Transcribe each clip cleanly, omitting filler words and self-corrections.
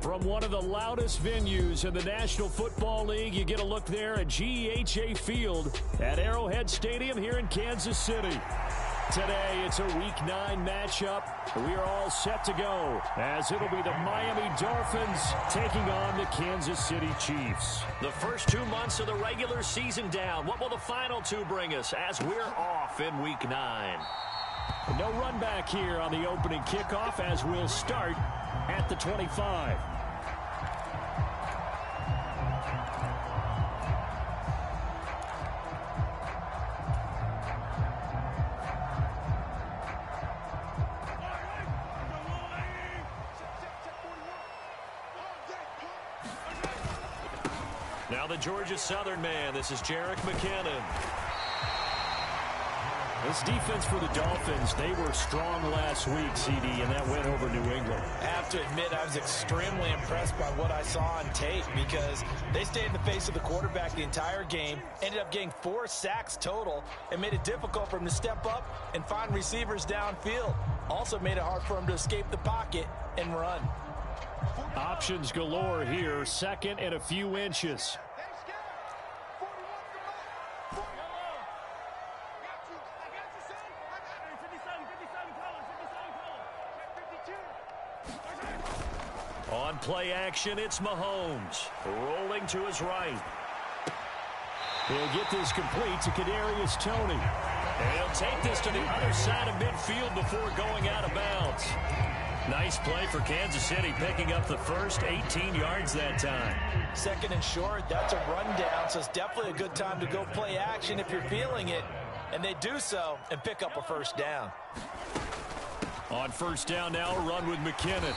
From one of the loudest venues in the National Football League, you get a look there at GEHA Field at Arrowhead Stadium here in Kansas City. Today, it's a Week 9 matchup. We are all set to go, as it'll be the Miami Dolphins taking on the Kansas City Chiefs. The first 2 months of the regular season down. What will the final 2 bring us as we're off in Week 9? No run back here on the opening kickoff, as we'll start at the 25. Now the Georgia Southern man. This is Jerick McKinnon. This defense for the Dolphins, they were strong last week, CD, and that went over New England. I have to admit, I was extremely impressed by what I saw on tape because they stayed in the face of the quarterback the entire game, ended up getting 4 sacks total, and made it difficult for him to step up and find receivers downfield. Also made it hard for him to escape the pocket and run. Options galore here, second and a few inches. On play action, it's Mahomes. Rolling to his right. He'll get this complete to Kadarius Toney. And he'll take this to the other side of midfield before going out of bounds. Nice play for Kansas City, picking up the first 18 yards that time. Second and short, that's a rundown, so it's definitely a good time to go play action if you're feeling it. And they do so and pick up a first down. On first down now, a run with McKinnon.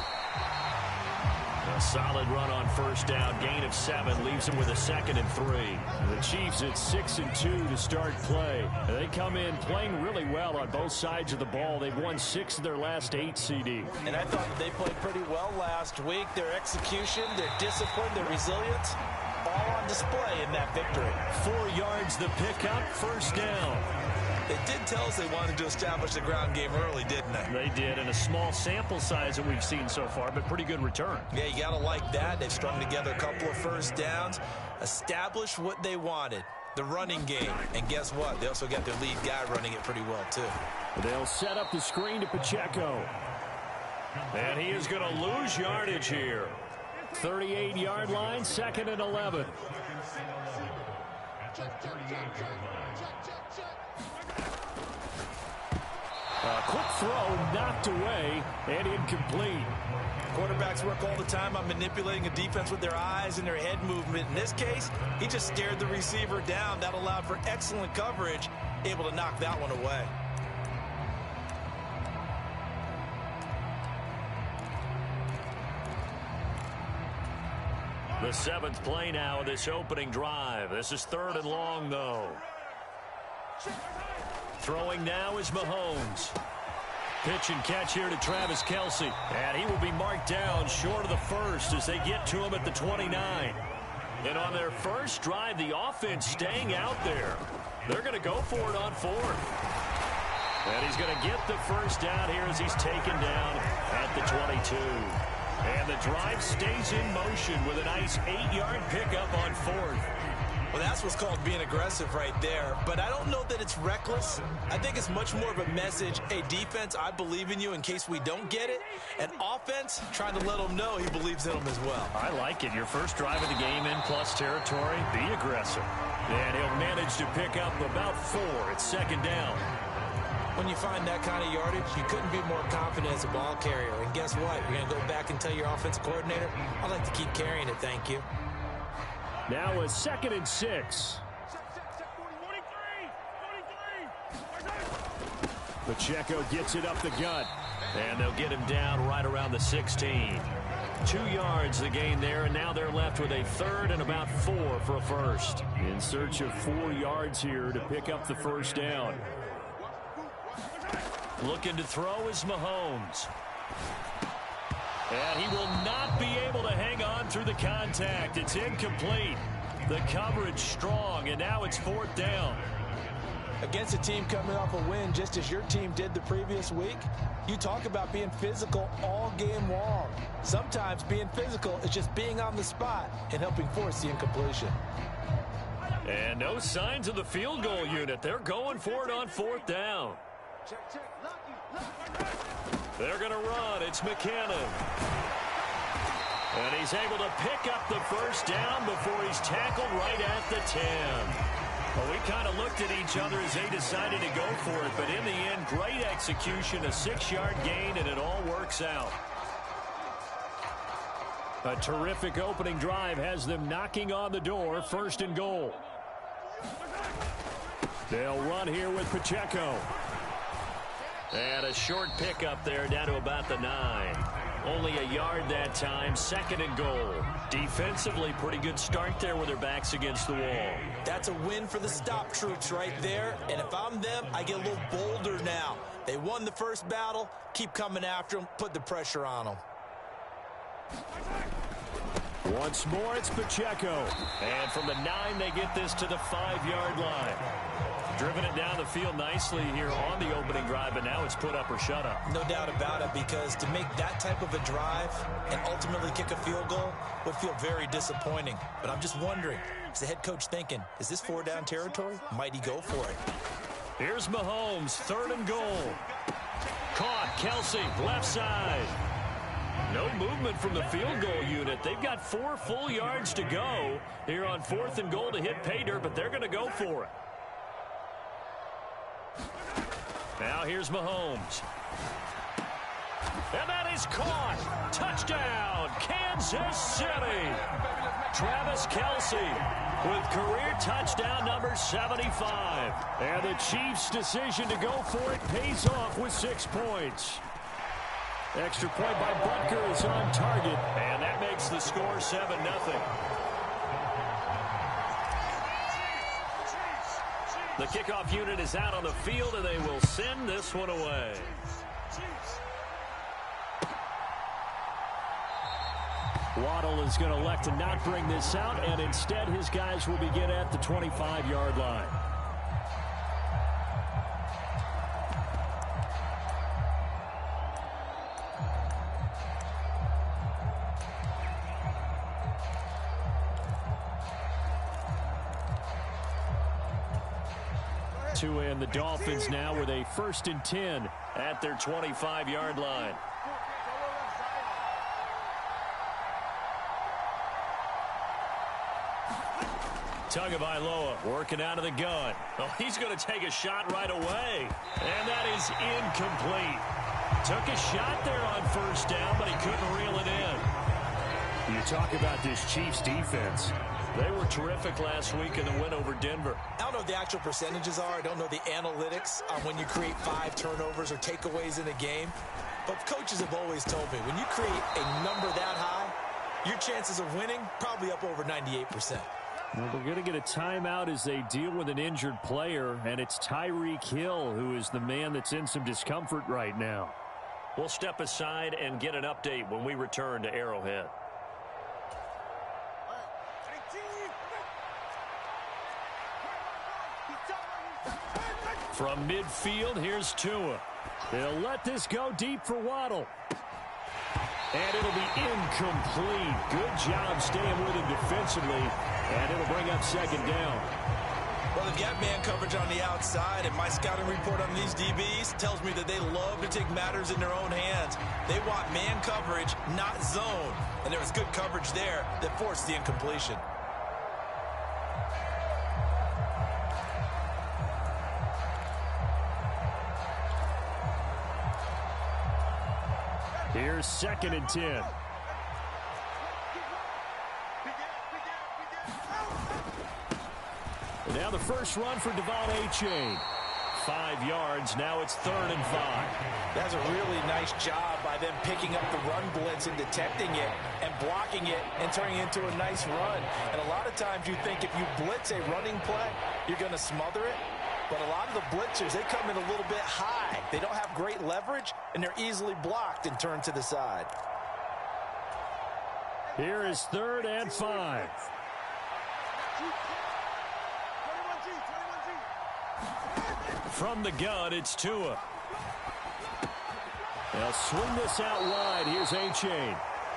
A solid run on first down. Gain of 7 leaves him with a 2nd and 3. The Chiefs at 6-2 to start play. They come in playing really well on both sides of the ball. They've won 6 of their last 8, CD. And I thought they played pretty well last week. Their execution, their discipline, their resilience, all on display in that victory. 4 yards the pickup, first down. They did tell us they wanted to establish the ground game early, didn't they? They did, and a small sample size that we've seen so far, but pretty good return. Yeah, you got to like that. They've strung together a couple of first downs, established what they wanted, the running game. And guess what? They also got their lead guy running it pretty well, too. They'll set up the screen to Pacheco. And he is going to lose yardage here. 38-yard line, 2nd and 11. A quick throw knocked away and incomplete. Quarterbacks work all the time on manipulating a defense with their eyes and their head movement. In this case, he just stared the receiver down. That allowed for excellent coverage, able to knock that one away. The 7th play now of this opening drive. This is 3rd and long, though. Throwing now is Mahomes. Pitch and catch here to Travis Kelce. And he will be marked down short of the first as they get to him at the 29. And on their first drive, the offense staying out there. They're going to go for it on 4th. And he's going to get the first down here as he's taken down at the 22. And the drive stays in motion with a nice 8-yard pickup on 4th. Well, that's what's called being aggressive right there. But I don't know that it's reckless. I think it's much more of a message. Hey, defense, I believe in you in case we don't get it. And offense, trying to let him know he believes in him as well. I like it. Your first drive of the game in plus territory, be aggressive. And he'll manage to pick up about 4 at 2nd down. When you find that kind of yardage, you couldn't be more confident as a ball carrier. And guess what? You're going to go back and tell your offensive coordinator, I'd like to keep carrying it, thank you. Now a 2nd and 6. Pacheco gets it up the gut. And they'll get him down right around the 16. 2 yards the gain there, and now they're left with a 3rd and about 4 for a first. In search of 4 yards here to pick up the first down. Looking to throw is Mahomes. And he will not be able to hang on through the contact. It's incomplete. The coverage strong, and now it's 4th down. Against a team coming off a win just as your team did the previous week, you talk about being physical all game long. Sometimes being physical is just being on the spot and helping force the incompletion. And no signs of the field goal unit. They're going for it on 4th down. They're going to run. It's McCannon. And he's able to pick up the first down before he's tackled right at the 10. Well, we kind of looked at each other as they decided to go for it, but in the end, great execution, a 6-yard gain, and it all works out. A terrific opening drive has them knocking on the door, 1st and goal. They'll run here with Pacheco. And a short pickup there down to about the 9. Only a yard that time, 2nd and goal. Defensively, pretty good start there with their backs against the wall. That's a win for the stop troops right there. And if I'm them, I get a little bolder now. They won the first battle. Keep coming after them. Put the pressure on them. Once more, it's Pacheco. And from the 9, they get this to the 5-yard line. Driven it down the field nicely here on the opening drive, but now it's put up or shut up. No doubt about it, because to make that type of a drive and ultimately kick a field goal would feel very disappointing. But I'm just wondering, is the head coach thinking, is this 4-down territory? Might he go for it? Here's Mahomes, 3rd and goal. Caught, Kelsey, left side. No movement from the field goal unit. They've got 4 full yards to go here on 4th and goal to hit pay dirt, but they're going to go for it. Now here's Mahomes. And that is caught. Touchdown, Kansas City. Travis Kelsey with career touchdown number 75. And the Chiefs' decision to go for it pays off with 6 points. Extra point by Butker is on target. And that makes the score 7-0. The kickoff unit is out on the field, and they will send this one away. Waddle is going to elect to not bring this out, and instead his guys will begin at the 25-yard line. And the Dolphins now with a 1st and 10 at their 25-yard line. Tagovailoa working out of the gun. Oh, he's going to take a shot right away. And that is incomplete. Took a shot there on 1st down, but he couldn't reel it in. You talk about this Chiefs defense. They were terrific last week in the win over Denver. I don't know what the actual percentages are. I don't know the analytics on when you create 5 turnovers or takeaways in a game. But coaches have always told me, when you create a number that high, your chances of winning probably up over 98%. Well, we're going to get a timeout as they deal with an injured player, and it's Tyreek Hill who is the man that's in some discomfort right now. We'll step aside and get an update when we return to Arrowhead. From midfield, here's Tua. They'll let this go deep for Waddle. And it'll be incomplete. Good job staying with him defensively. And it'll bring up 2nd down. Well, they've got man coverage on the outside, and my scouting report on these DBs tells me that they love to take matters in their own hands. They want man coverage, not zone. And there was good coverage there that forced the incompletion. Here's 2nd and 10. And now the first run for Devon A-Chain. 5 yards. Now it's 3rd and 5. That's a really nice job by them picking up the run blitz and detecting it and blocking it and turning it into a nice run. And a lot of times you think if you blitz a running play, you're going to smother it. But a lot of the blitzers, they come in a little bit high. They don't have great leverage, and they're easily blocked and turned to the side. Here is 3rd and 5. from the gun, it's Tua. They'll swing this out wide. Here's A-Chain.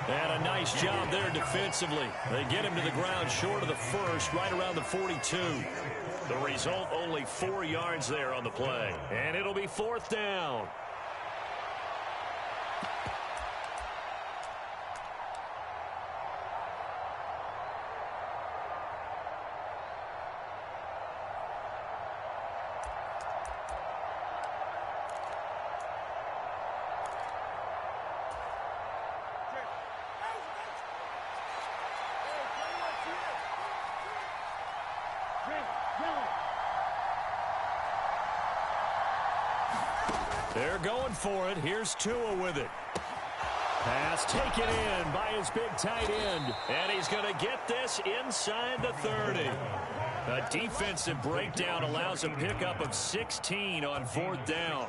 And a nice job there defensively. They get him to the ground short of the first, right around the 42. The result, only 4 yards there on the play. And it'll be 4th down. They're going for it. Here's Tua with it. Pass taken in by his big tight end. And he's going to get this inside the 30. A defensive breakdown allows a pickup of 16 on 4th down.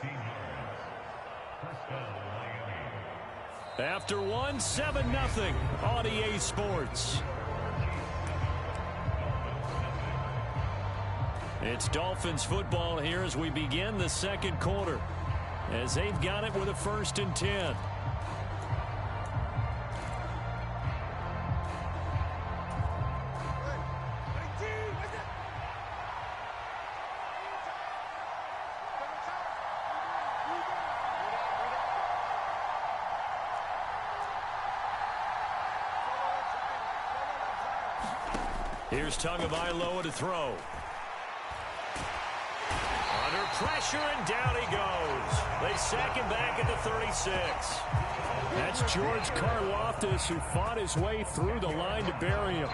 After 7-0 on EA Sports. It's Dolphins football here as we begin the second quarter, as they've got it with a 1st and 10. Here's Tagovailoa to throw. Under pressure, and down he goes. They sack him back at the 36. That's George Karlaftis, who fought his way through the line to bury him.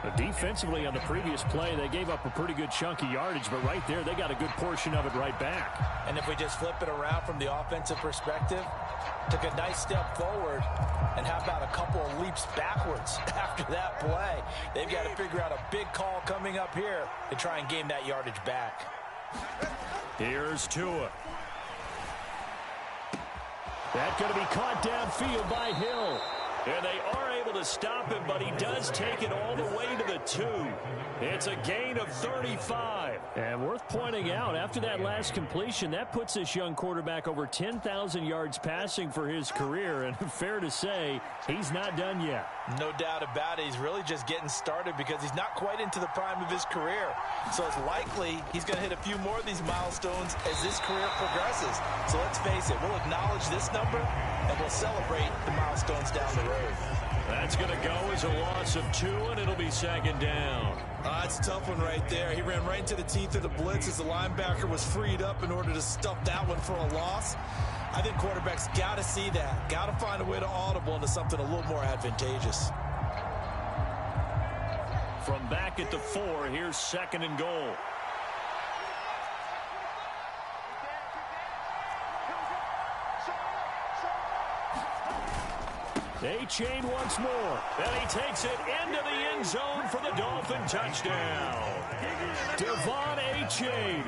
But defensively on the previous play, they gave up a pretty good chunk of yardage, but right there, they got a good portion of it right back. And if we just flip it around from the offensive perspective, took a nice step forward, and how about a couple of leaps backwards after that play? They've got to figure out a big call coming up here to try and gain that yardage back. Here's Tua. That's going to be caught downfield by Hill. And they are able to stop him, but he does take it all the way to the 2. It's a gain of 35. And worth pointing out, after that last completion, that puts this young quarterback over 10,000 yards passing for his career. And fair to say, he's not done yet. No doubt about it. He's really just getting started because he's not quite into the prime of his career. So it's likely he's going to hit a few more of these milestones as this career progresses. So let's face it, we'll acknowledge this number and we'll celebrate the milestones down the road. That's going to go as a loss of 2, and it'll be 2nd down. That's a tough one right there. He ran right into the teeth of the blitz as the linebacker was freed up in order to stuff that one for a loss. I think quarterbacks got to see that. Got to find a way to audible into something a little more advantageous. From back at the 4, here's 2nd and goal. A-Chain once more. And he takes it into the end zone for the Dolphin touchdown. Devon A-Chain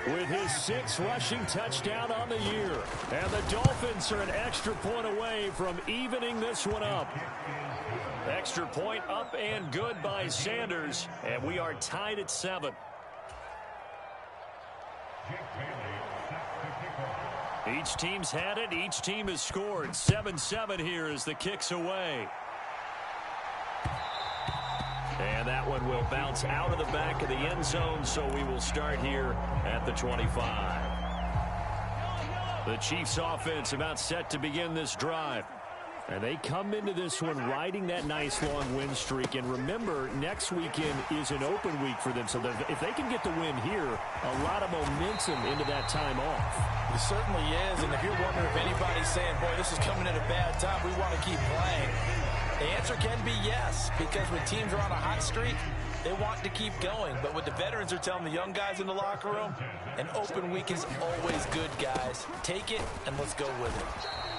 with his 6th rushing touchdown on the year. And the Dolphins are an extra point away from evening this one up. Extra point up and good by Sanders. And we are tied at 7. Each team's had it. Each team has scored. 7-7 here as the kick's away. And that one will bounce out of the back of the end zone, so we will start here at the 25. The Chiefs offense about set to begin this drive. And they come into this one riding that nice long win streak. And remember, next weekend is an open week for them. So if they can get the win here, a lot of momentum into that time off. It certainly is. And if you're wondering if anybody's saying, boy, this is coming at a bad time, we want to keep playing, the answer can be yes. Because when teams are on a hot streak, they want to keep going. But what the veterans are telling the young guys in the locker room, an open week is always good, guys. Take it, and let's go with it.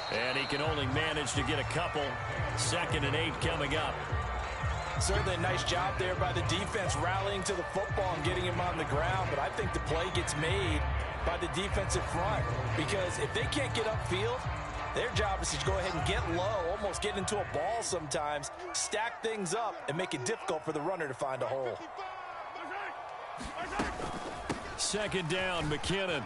And he can only manage to get a couple. 2nd and 8 coming up. Certainly a nice job there by the defense rallying to the football and getting him on the ground. But I think the play gets made by the defensive front. Because if they can't get upfield, their job is to go ahead and get low, almost get into a ball sometimes, stack things up, and make it difficult for the runner to find a hole. Second down, McKinnon.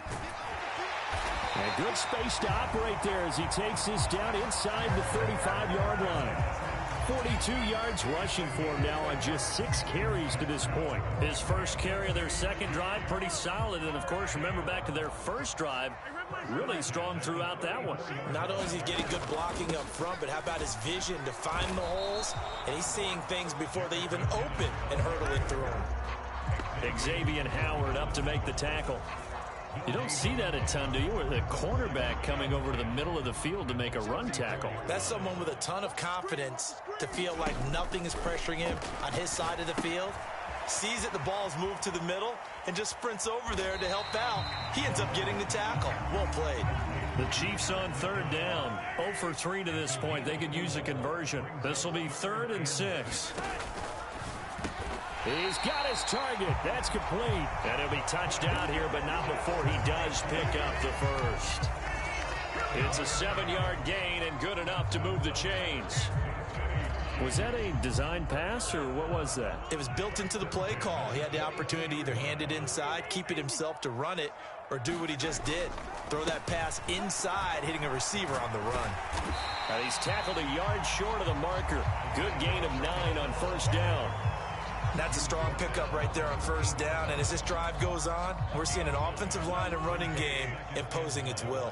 And good space to operate there as he takes this down inside the 35-yard line. 42 yards rushing for him now on just 6 carries to this point. His first carry of their second drive, pretty solid. And, of course, remember back to their first drive, really strong throughout that one. Not only is he getting good blocking up front, but how about his vision to find the holes? And he's seeing things before they even open and hurdling through them. Xavier Howard up to make the tackle. You don't see that a ton, do you? With a cornerback coming over to the middle of the field to make a run tackle. That's someone with a ton of confidence to feel like nothing is pressuring him on his side of the field. Sees that the ball's moved to the middle and just sprints over there to help out. He ends up getting the tackle. Well played. The Chiefs on third down. 0 for 3 to this point. They could use a conversion. This will be 3rd and 6. He's got his target. That's complete. And he'll be touched out here, but not before he does pick up the first. It's a 7-yard gain and good enough to move the chains. Was that a design pass, or what was that? It was built into the play call. He had the opportunity to either hand it inside, keep it himself to run it, or do what he just did. Throw that pass inside, hitting a receiver on the run. He's tackled a yard short of the marker. Good gain of 9 on first down. That's a strong pickup right there on first down. And as this drive goes on, we're seeing an offensive line and running game imposing its will.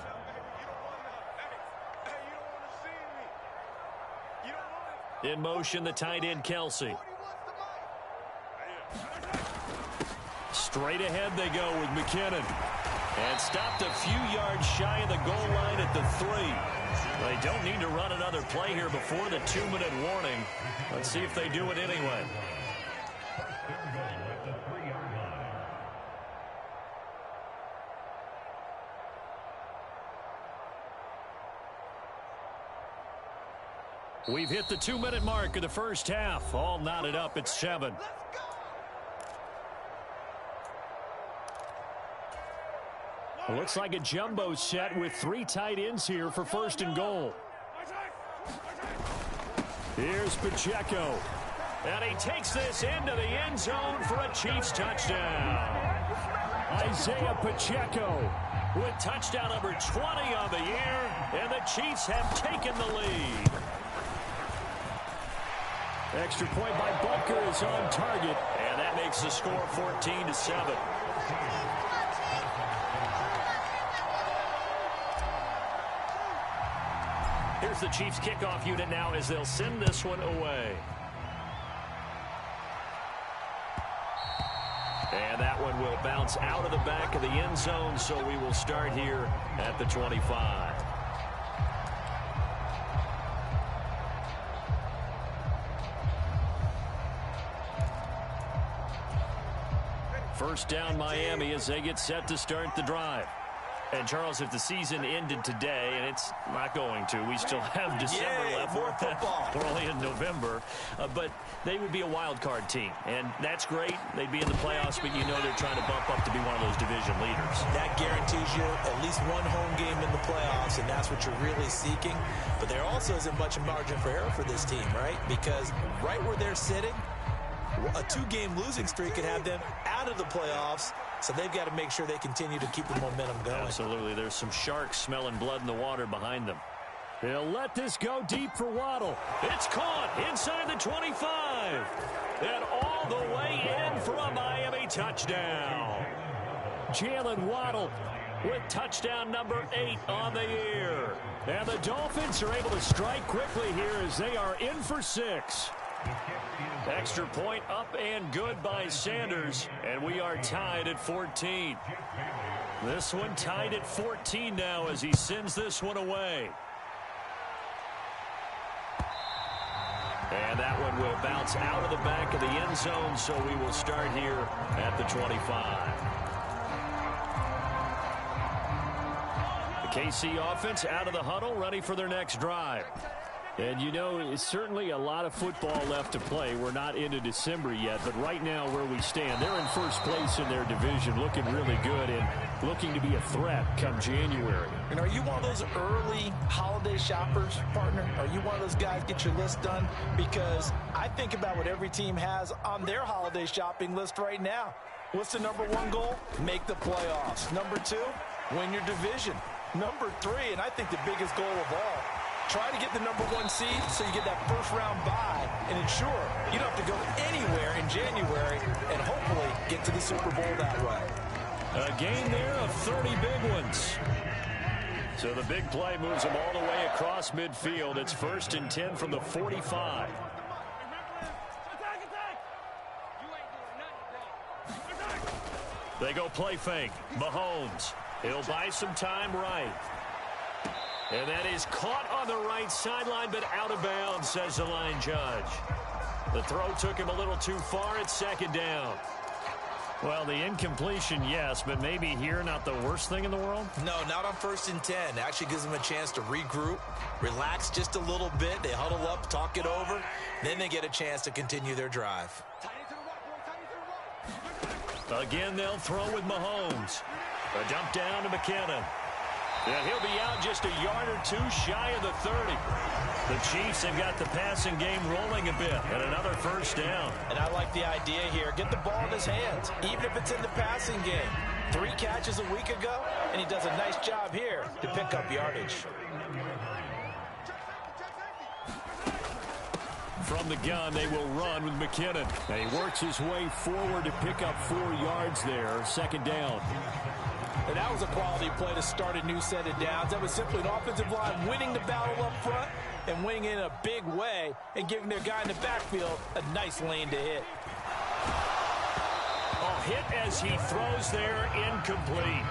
In motion, the tight end, Kelsey. Straight ahead they go with McKinnon. And stopped a few yards shy of the goal line at the 3. They don't need to run another play here before the 2-minute warning. Let's see if they do it anyway. We've hit the 2-minute mark of the first half. All knotted up at 7. Looks like a jumbo set with 3 tight ends here for 1st and goal. Here's Pacheco. And he takes this into the end zone for a Chiefs touchdown. Isaiah Pacheco with touchdown number 20 on the year, and the Chiefs have taken the lead. Extra point by Butker is on target. And that makes the score 14-7. Here's the Chiefs kickoff unit now as they'll send this one away. And that one will bounce out of the back of the end zone, so we will start here at the 25. First down, Miami, as they get set to start the drive. And, Charles, if the season ended today, and it's not going to, we still have December left. More football. We're only in November. But they would be a wild card team. And that's great. They'd be in the playoffs, but you know they're trying to bump up to be one of those division leaders. That guarantees you at least one home game in the playoffs, and that's what you're really seeking. But there also isn't much margin for error for this team, right? Because right where they're sitting, a 2-game losing streak could have them out of the playoffs, so they've got to make sure they continue to keep the momentum going. Absolutely. There's some sharks smelling blood in the water behind them. They'll let this go deep for Waddle. It's caught inside the 25. And all the way in for a Miami touchdown. Jalen Waddle with touchdown number 8 on the year. And the Dolphins are able to strike quickly here as they are in for 6. Extra point up and good by Sanders, and we are tied at 14. This one tied at 14 now as he sends this one away. And that one will bounce out of the back of the end zone, so we will start here at the 25. The KC offense out of the huddle, ready for their next drive. And, you know, it's certainly a lot of football left to play. We're not into December yet, but right now where we stand, they're in first place in their division, looking really good and looking to be a threat come January. And are you one of those early holiday shoppers, partner? Are you one of those guys get your list done? Because I think about what every team has on their holiday shopping list right now. What's the number one goal? Make the playoffs. Number 2, win your division. Number 3, and I think the biggest goal of all, try to get the number 1 seed so you get that first-round bye and ensure you don't have to go anywhere in January and hopefully get to the Super Bowl that way. A game there of 30 big ones. So the big play moves them all the way across midfield. It's 1st and 10 from the 45. They go play fake. Mahomes. He'll buy some time right. And that is caught on the right sideline, but out of bounds, says the line judge. The throw took him a little too far. It's 2nd down. Well, the incompletion, yes, but maybe here not the worst thing in the world? No, not on 1st and 10. Actually gives them a chance to regroup, relax just a little bit. They huddle up, talk it over. Then they get a chance to continue their drive. Again, they'll throw with Mahomes. A dump down to McKinnon. And he'll be out just a yard or 2 shy of the 30. The Chiefs have got the passing game rolling a bit, and another 1st down. And I like the idea here. Get the ball in his hands, even if it's in the passing game. 3 catches a week ago, and he does a nice job here to pick up yardage. From the gun, they will run with McKinnon. And he works his way forward to pick up 4 yards there. 2nd down. And that was a quality play to start a new set of downs. That was simply an offensive line winning the battle up front and winning in a big way and giving their guy in the backfield a nice lane to hit. A hit as he throws there, incomplete.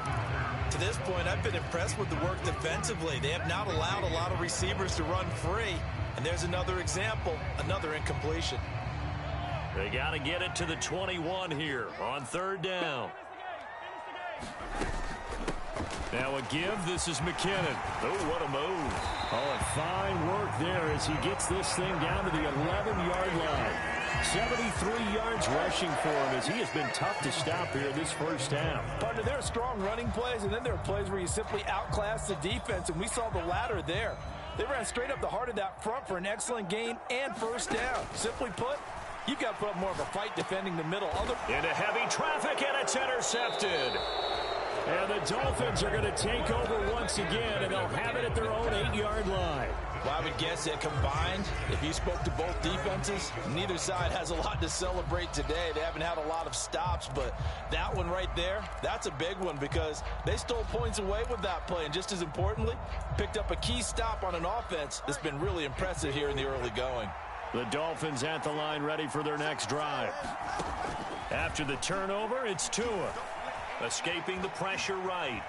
To this point, I've been impressed with the work defensively. They have not allowed a lot of receivers to run free. And there's another example, another incompletion. They got to get it to the 21 here on 3rd down. Now a give. This is McKinnon. Oh, what a move. Oh, and fine work there as he gets this thing down to the 11-yard line. 73 yards rushing for him as he has been tough to stop here this 1st half. Partner, there are strong running plays, and then there are plays where you simply outclass the defense, and we saw the latter there. They ran straight up the heart of that front for an excellent gain and 1st down. Simply put, you've got to put up more of a fight defending the middle. Into heavy traffic, and it's intercepted. And the Dolphins are going to take over once again, and they'll have it at their own 8-yard line. Well, I would guess that combined, if you spoke to both defenses, neither side has a lot to celebrate today. They haven't had a lot of stops, but that one right there, that's a big one because they stole points away with that play. And just as importantly, picked up a key stop on an offense that's been really impressive here in the early going. The Dolphins at the line ready for their next drive. After the turnover, it's Tua. Escaping the pressure right.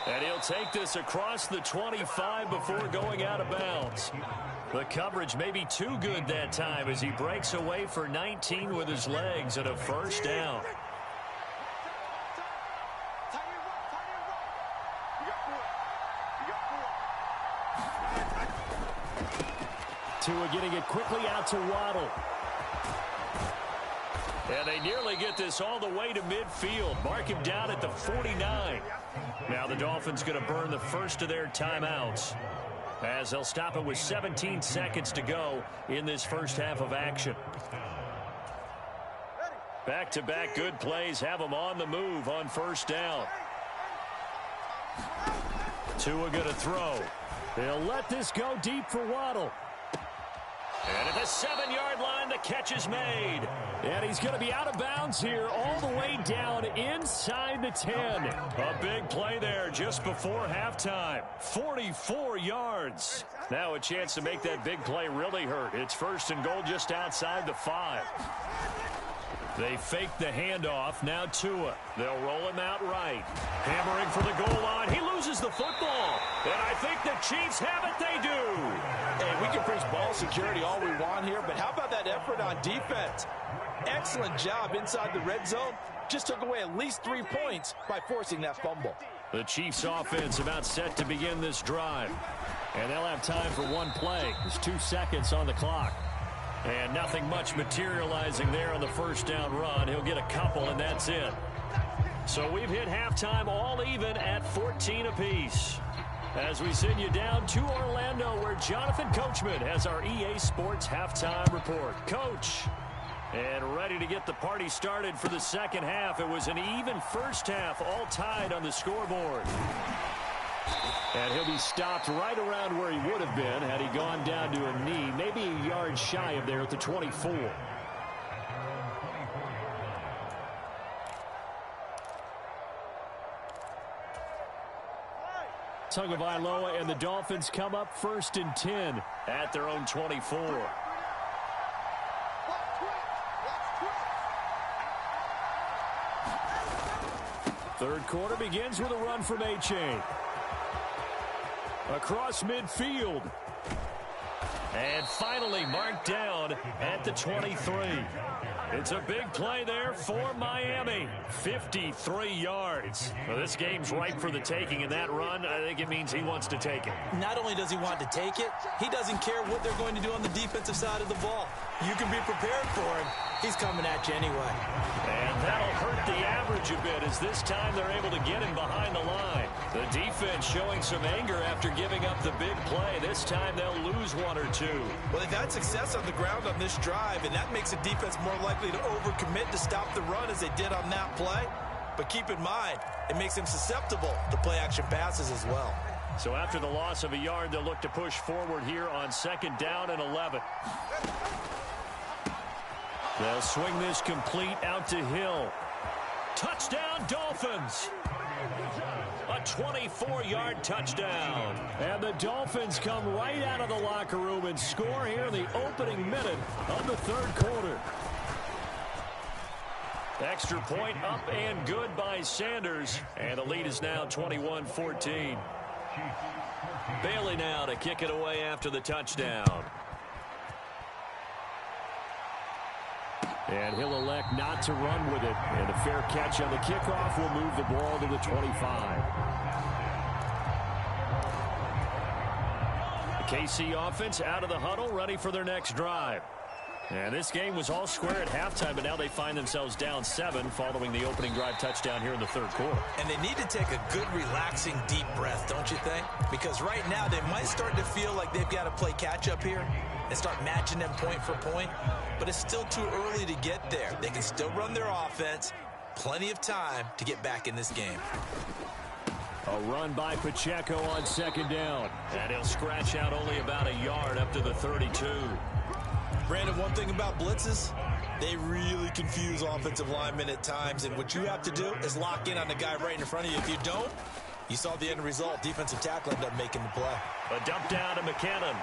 And he'll take this across the 25 before going out of bounds. The coverage may be too good that time as he breaks away for 19 with his legs and a 1st down. Tua getting it quickly out to Waddle. And they nearly get this all the way to midfield. Mark him down at the 49. Now the Dolphins going to burn the first of their timeouts as they'll stop it with 17 seconds to go in this 1st half of action. Back-to-back good plays have them on the move on 1st down. Tua going to throw. They'll let this go deep for Waddle. And at the 7-yard line, the catch is made. And he's going to be out of bounds here all the way down inside the 10. A big play there just before halftime. 44 yards. Now a chance to make that big play really hurt. It's 1st and goal just outside the 5. They fake the handoff. Now Tua. They'll roll him out right. Hammering for the goal line. He loses the football. And I think the Chiefs have it. They do. Hey, we can preach ball security all we want here, but how about that effort on defense? Excellent job inside the red zone. Just took away at least 3 points by forcing that fumble. The Chiefs offense about set to begin this drive. And they'll have time for one play. There's 2 seconds on the clock. And nothing much materializing there on the 1st down run. He'll get a couple, and that's it. So we've hit halftime all even at 14 apiece. As we send you down to Orlando, where Jonathan Coachman has our EA Sports Halftime Report. Coach. And ready to get the party started for the second half. It was an even first half, all tied on the scoreboard. And he'll be stopped right around where he would have been had he gone down to a knee, maybe a yard shy of there at the 24. Tagovailoa and the Dolphins come up 1st and 10 at their own 24. Third quarter begins with a run from A-Chain. Across midfield. And finally marked down at the 23. It's a big play there for Miami. 53 yards. Well, this game's ripe for the taking, and that run, I think it means he wants to take it. Not only does he want to take it, he doesn't care what they're going to do on the defensive side of the ball. You can be prepared for him. He's coming at you anyway. And that'll hurt the average a bit, as this time they're able to get him behind the line. The defense showing some anger after giving up the big play. This time they'll lose one or two. Well, they've had success on the ground on this drive, and that makes the defense more likely to overcommit to stop the run as they did on that play. But keep in mind, it makes them susceptible to play-action passes as well. So after the loss of a yard, they'll look to push forward here on 2nd down and 11. They'll swing this complete out to Hill. Touchdown, Dolphins! A 24-yard touchdown. And the Dolphins come right out of the locker room and score here in the opening minute of the third quarter. Extra point up and good by Sanders. And the lead is now 21-14. Bailey now to kick it away after the touchdown. And he'll elect not to run with it. And a fair catch on the kickoff will move the ball to the 25. The KC offense out of the huddle, ready for their next drive. And this game was all square at halftime, but now they find themselves down 7 following the opening drive touchdown here in the third quarter. And they need to take a good, relaxing, deep breath, don't you think? Because right now they might start to feel like they've got to play catch-up here and start matching them point for point. But it's still too early to get there. They can still run their offense. Plenty of time to get back in this game. A run by Pacheco on 2nd down. And he'll scratch out only about a yard up to the 32. Brandon, one thing about blitzes, they really confuse offensive linemen at times, and what you have to do is lock in on the guy right in front of you. If you don't, you saw the end result. Defensive tackle ended up making the play. A dump down to McKinnon.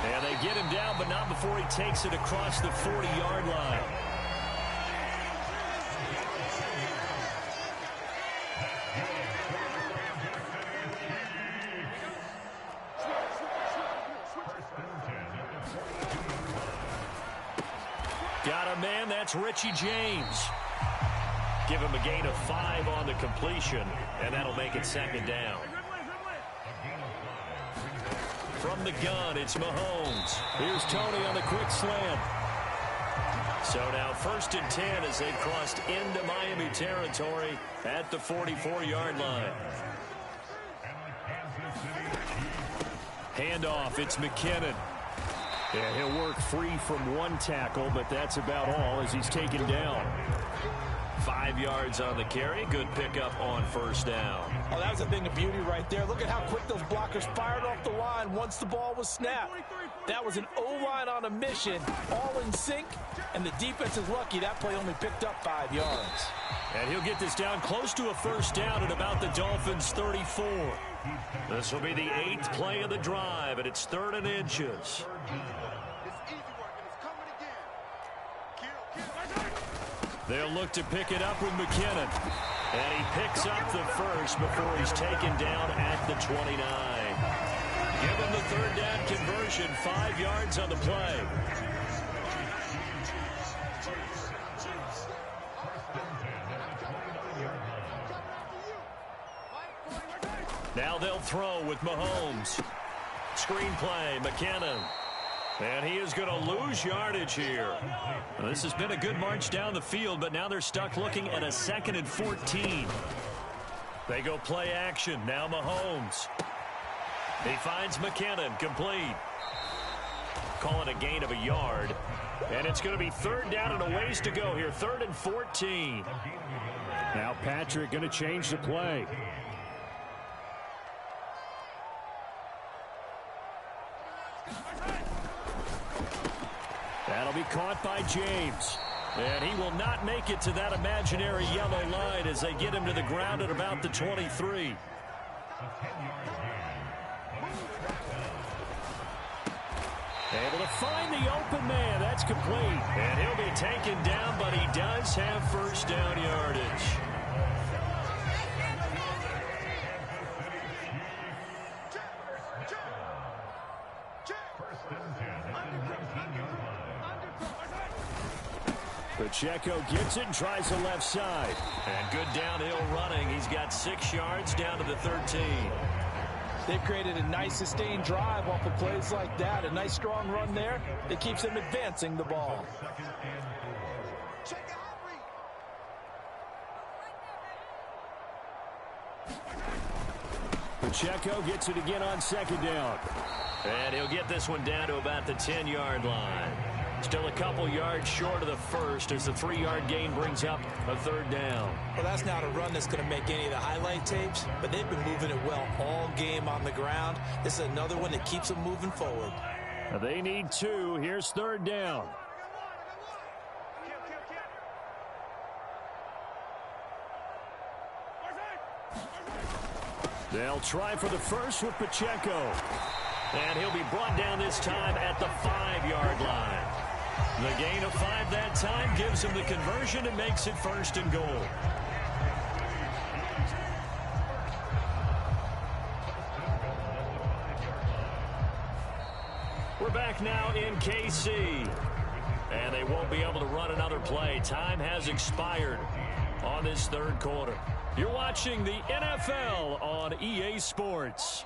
And they get him down, but not before he takes it across the 40-yard line. Got a man, that's Richie James. Give him a gain of 5 on the completion, and that'll make it 2nd down. From the gun, it's Mahomes. Here's Tony on the quick slant. So now 1st and 10 as they've crossed into Miami territory at the 44-yard line. Handoff, it's McKinnon. Yeah, he'll work free from one tackle, but that's about all as he's taken down. 5 yards on the carry. Good pickup on 1st down. Oh, that was a thing of beauty right there. Look at how quick those blockers fired off the line once the ball was snapped. That was an O-line on a mission, all in sync, and the defense is lucky that play only picked up 5 yards. And he'll get this down close to a 1st down at about the Dolphins' 34. This will be the 8th play of the drive, and it's 3rd and inches. They'll look to pick it up with McKinnon. And he picks up the first before he's taken down at the 29. Give him the 3rd down conversion, 5 yards on the play. Now they'll throw with Mahomes. Screen play, McKinnon. And he is going to lose yardage here. Well, this has been a good march down the field, but now they're stuck looking at a 2nd and 14. They go play action. Now Mahomes. He finds McKinnon, complete. call it a gain of a yard. And it's going to be third down and a ways to go here. 3rd and 14. Now Patrick going to change the play. That'll be caught by James. And he will not make it to that imaginary yellow line as they get him to the ground at about the 23. Able to find the open man. That's complete. And he'll be taken down, but he does have first down yardage. Pacheco gets it and tries the left side. And good downhill running. He's got 6 yards down to the 13. They've created a nice sustained drive off of plays like that. A nice strong run there that keeps them advancing the ball. Pacheco gets it again on 2nd down. And he'll get this one down to about the 10-yard line. Still a couple yards short of the first as the 3-yard gain brings up a 3rd down. Well, that's not a run that's going to make any of the highlight tapes, but they've been moving it well all game on the ground. This is another one that keeps them moving forward. They need 2. Here's 3rd down. They'll try for the first with Pacheco. And he'll be brought down this time at the 5-yard line. The gain of 5 that time gives him the conversion and makes it 1st and goal. We're back now in KC. And they won't be able to run another play. Time has expired on this 3rd quarter. You're watching the NFL on EA Sports.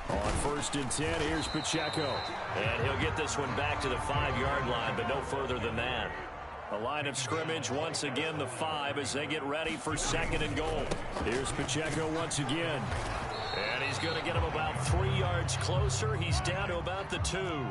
On 1st and 10, here's Pacheco. And he'll get this one back to the 5-yard line, but no further than that. The line of scrimmage, once again, the 5 as they get ready for 2nd and goal. Here's Pacheco once again. And he's going to get him about 3 yards closer. He's down to about the 2.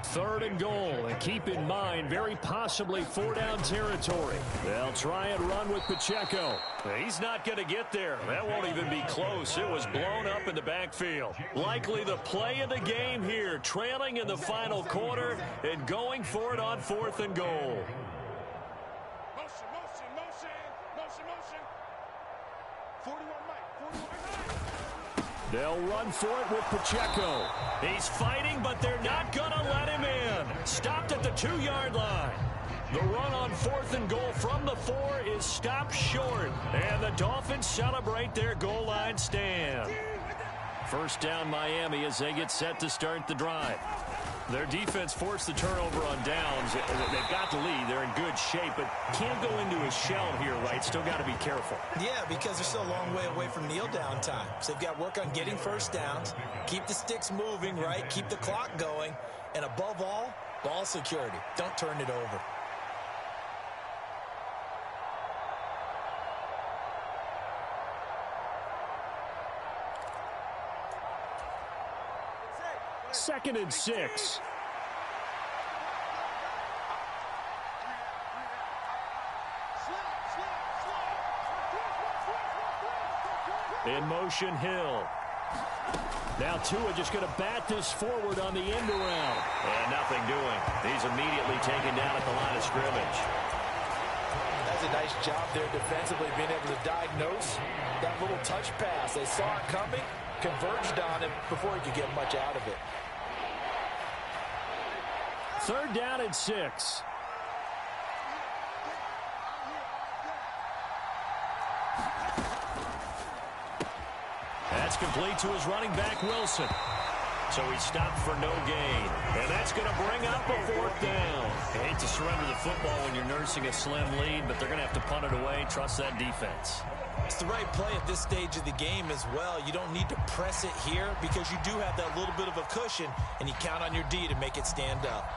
3rd and goal, and keep in mind, very possibly 4-down territory. They'll try and run with Pacheco. He's not going to get there. That won't even be close. It was blown up in the backfield. Likely the play of the game here, trailing in the final quarter and going for it on 4th and goal. They'll run for it with Pacheco. He's fighting, but they're not going to let him in. Stopped at the 2-yard line. The run on 4th and goal from the 4 is stopped short. And the Dolphins celebrate their goal line stand. 1st down Miami as they get set to start the drive. Their defense forced the turnover on downs. They've got the lead. They're in good shape, but can't go into a shell here, right? Still got to be careful. Yeah, because they're still a long way away from kneel down time. So they've got to work on getting 1st downs, keep the sticks moving, right? Keep the clock going. And above all, ball security. Don't turn it over. Second and 6. In motion, Hill. Now Tua just going to bat this forward on the end around. And nothing doing. He's immediately taken down at the line of scrimmage. That's a nice job there defensively, being able to diagnose that little touch pass. They saw it coming, converged on it before he could get much out of it. 3rd down and 6. That's complete to his running back, Wilson. So he stopped for no gain. And that's going to bring up a 4th down. I hate to surrender the football when you're nursing a slim lead, but they're going to have to punt it away. Trust that defense. It's the right play at this stage of the game as well. You don't need to press it here because you do have that little bit of a cushion, and you count on your D to make it stand up.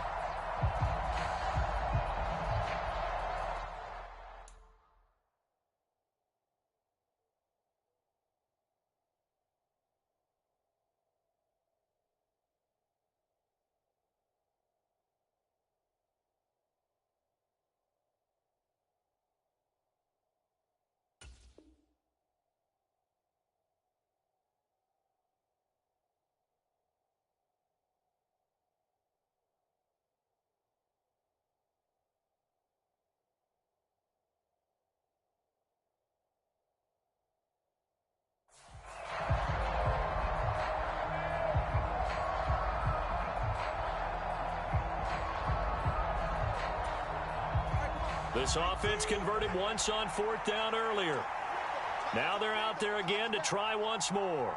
This offense converted once on 4th down earlier. Now they're out there again to try once more.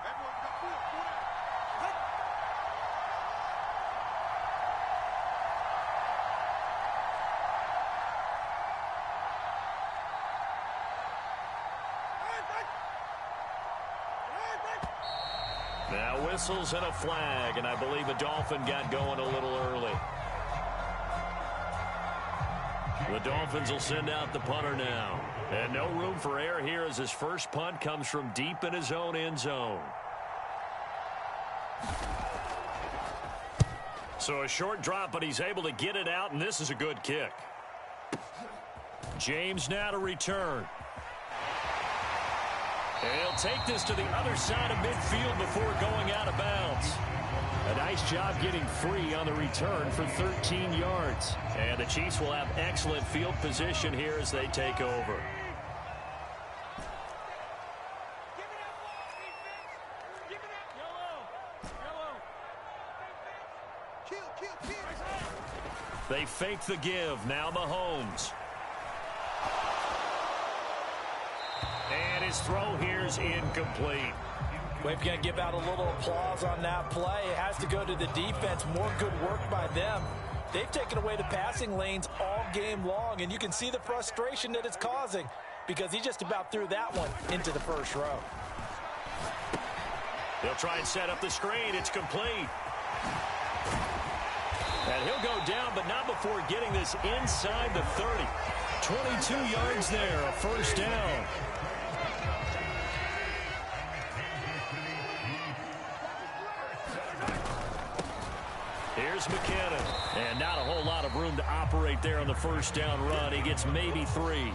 Now whistles and a flag, and I believe a Dolphin got going a little early. The Dolphins will send out the punter now. And no room for error here as his first punt comes from deep in his own end zone. So a short drop, but he's able to get it out, and this is a good kick. James now to return. And he'll take this to the other side of midfield before going out of bounds. A nice job getting free on the return for 13 yards. And the Chiefs will have excellent field position here as they take over. They fake the give. Now Mahomes. And his throw here is incomplete. We've got to give out a little applause on that play. It has to go to the defense. More good work by them. They've taken away the passing lanes all game long, and you can see the frustration that it's causing because he just about threw that one into the first row. They'll try and set up the screen. It's complete. And he'll go down, but not before getting this inside the 30. 22 yards there, a first down. Here's McKinnon. And not a whole lot of room to operate there on the first down run. He gets maybe 3.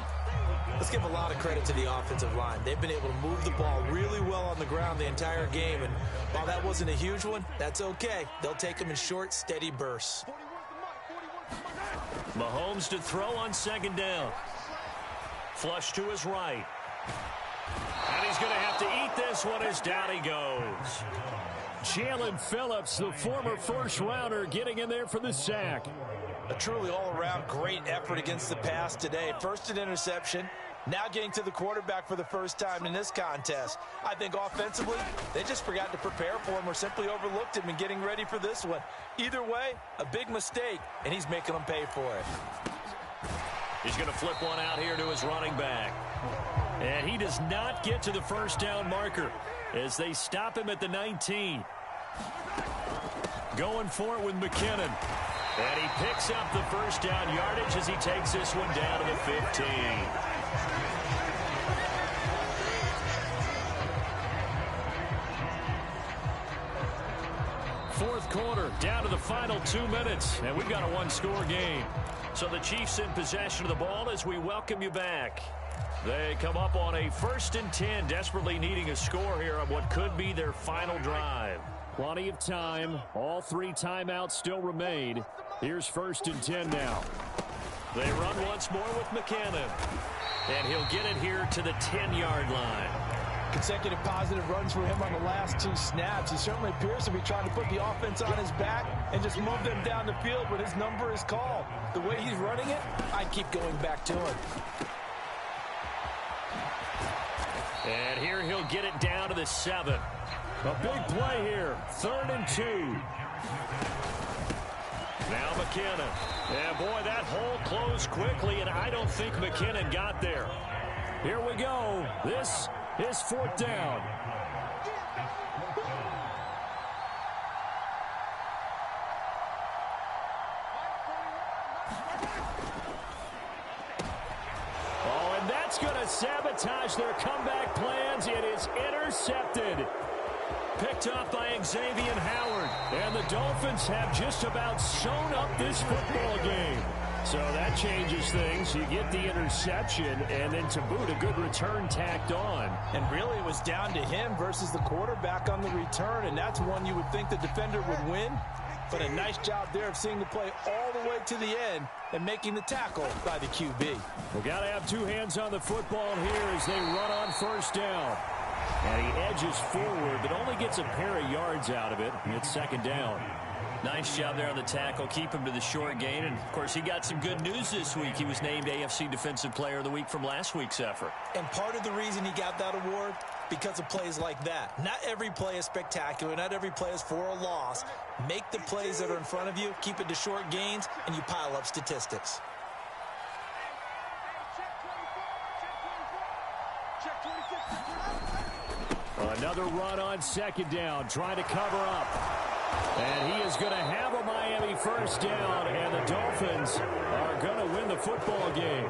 Let's give a lot of credit to the offensive line. They've been able to move the ball really well on the ground the entire game. And while that wasn't a huge one, that's okay. They'll take them in short, steady bursts. Mahomes to throw on 2nd down. Flush to his right. And he's going to have to eat this one as down he goes. Jalen Phillips, the former first-rounder, getting in there for the sack. A truly all-around great effort against the pass today. First an interception, now getting to the quarterback for the first time in this contest. I think offensively, they just forgot to prepare for him or simply overlooked him in getting ready for this one. Either way, a big mistake, and he's making them pay for it. He's going to flip one out here to his running back. And he does not get to the first down marker as they stop him at the 19. Going for it with McKinnon. And he picks up the first down yardage as he takes this one down to the 15. Fourth quarter, down to the final 2 minutes, and we've got a one-score game. So the Chiefs in possession of the ball as we welcome you back. They come up on a 1st and 10, desperately needing a score here on what could be their final drive. Plenty of time. All 3 timeouts still remain. Here's 1st and 10 now. They run once more with McKinnon. And he'll get it here to the 10-yard line. Consecutive positive runs for him on the last 2 snaps. He certainly appears to be trying to put the offense on his back and just move them down the field when his number is called. The way he's running it, I'd keep going back to him. And here he'll get it down to the 7. A big play here. 3rd and 2. Now McKinnon. And boy, that hole closed quickly, and I don't think McKinnon got there. Here we go. This is 4th down. Oh, and that's going to sabotage their comeback plans. It is intercepted. Picked up by Xavier Howard. And the Dolphins have just about sewn up this football game. So that changes things. You get the interception, and then to boot, a good return tacked on. And really, it was down to him versus the quarterback on the return, and that's one you would think the defender would win. But a nice job there of seeing the play all the way to the end and making the tackle by the QB. We've got to have 2 hands on the football here as they run on 1st down. And he edges forward, but only gets a pair of yards out of it. It's 2nd down. Nice job there on the tackle. Keep him to the short gain. And, of course, he got some good news this week. He was named AFC Defensive Player of the Week from last week's effort. And part of the reason he got that award, because of plays like that. Not every play is spectacular. Not every play is for a loss. Make the plays that are in front of you, keep it to short gains, and you pile up statistics. Another run on second down, trying to cover up. And he is going to have a Miami first down, and the Dolphins are going to win the football game.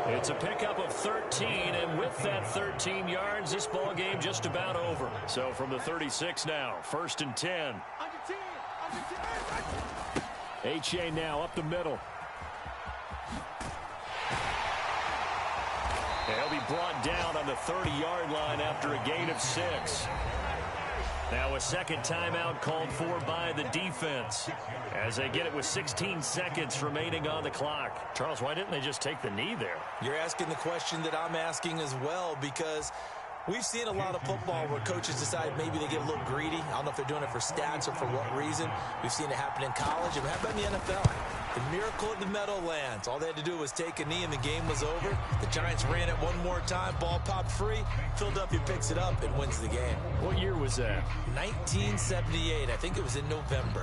It's a pickup of 13, and with that 13 yards, this ball game just about over. So from the 36 now, 1st and 10. H.A. now up the middle. He'll be brought down on the 30-yard line after a gain of 6. Now a second timeout called for by the defense as they get it with 16 seconds remaining on the clock. Charles, why didn't they just take the knee there? You're asking the question that I'm asking as well, because we've seen a lot of football where coaches decide maybe they get a little greedy. I don't know if they're doing it for stats or for what reason. We've seen it happen in college. And how about in the NFL? The miracle of the Meadowlands. All they had to do was take a knee and the game was over. The Giants ran it one more time. Ball popped free. Philadelphia picks it up and wins the game. What year was that? 1978. I think it was in November.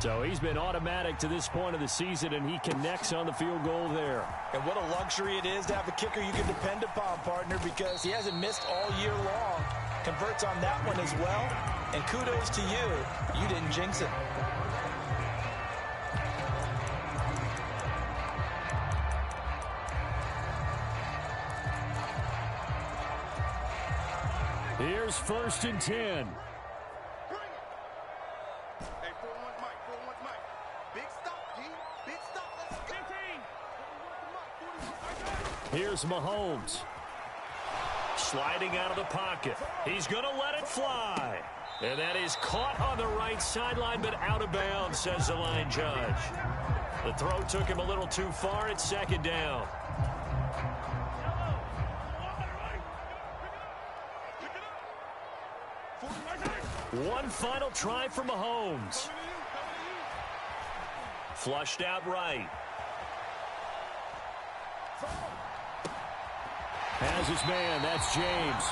So he's been automatic to this point of the season, and he connects on the field goal there. And what a luxury it is to have a kicker you can depend upon, partner, because he hasn't missed all year long. Converts on that one as well. And kudos to you. You didn't jinx it. Here's 1st and 10. Here's Mahomes. Sliding out of the pocket. He's going to let it fly. And that is caught on the right sideline, but out of bounds, says the line judge. The throw took him a little too far. It's 2nd down. One final try for Mahomes. Flushed out right. Has his man. That's James.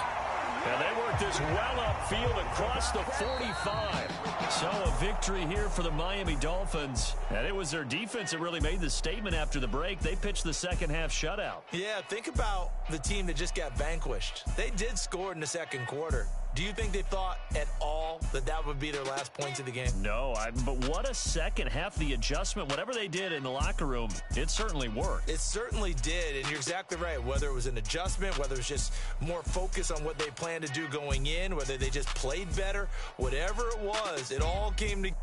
And they work this well upfield across the 45. So a victory here for the Miami Dolphins. And it was their defense that really made the statement after the break. They pitched the second half shutout. Yeah, think about the team that just got vanquished. They did score in the second quarter. Do you think they thought at all that that would be their last points of the game? No, but what a second half. The adjustment, whatever they did in the locker room, it certainly worked. It certainly did, and you're exactly right. Whether it was an adjustment, whether it was just more focus on what they planned to do going in, whether they just played better, whatever it was, it all came together.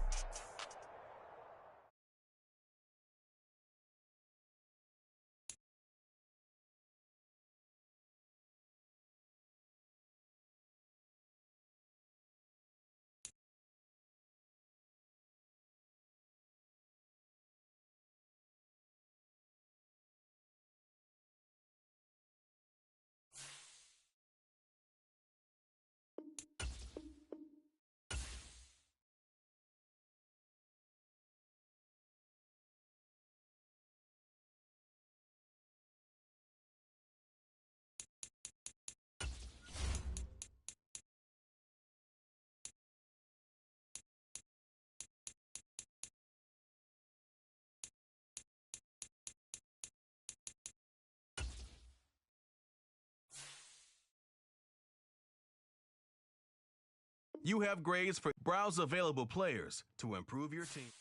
You have grades for browse available players to improve your team.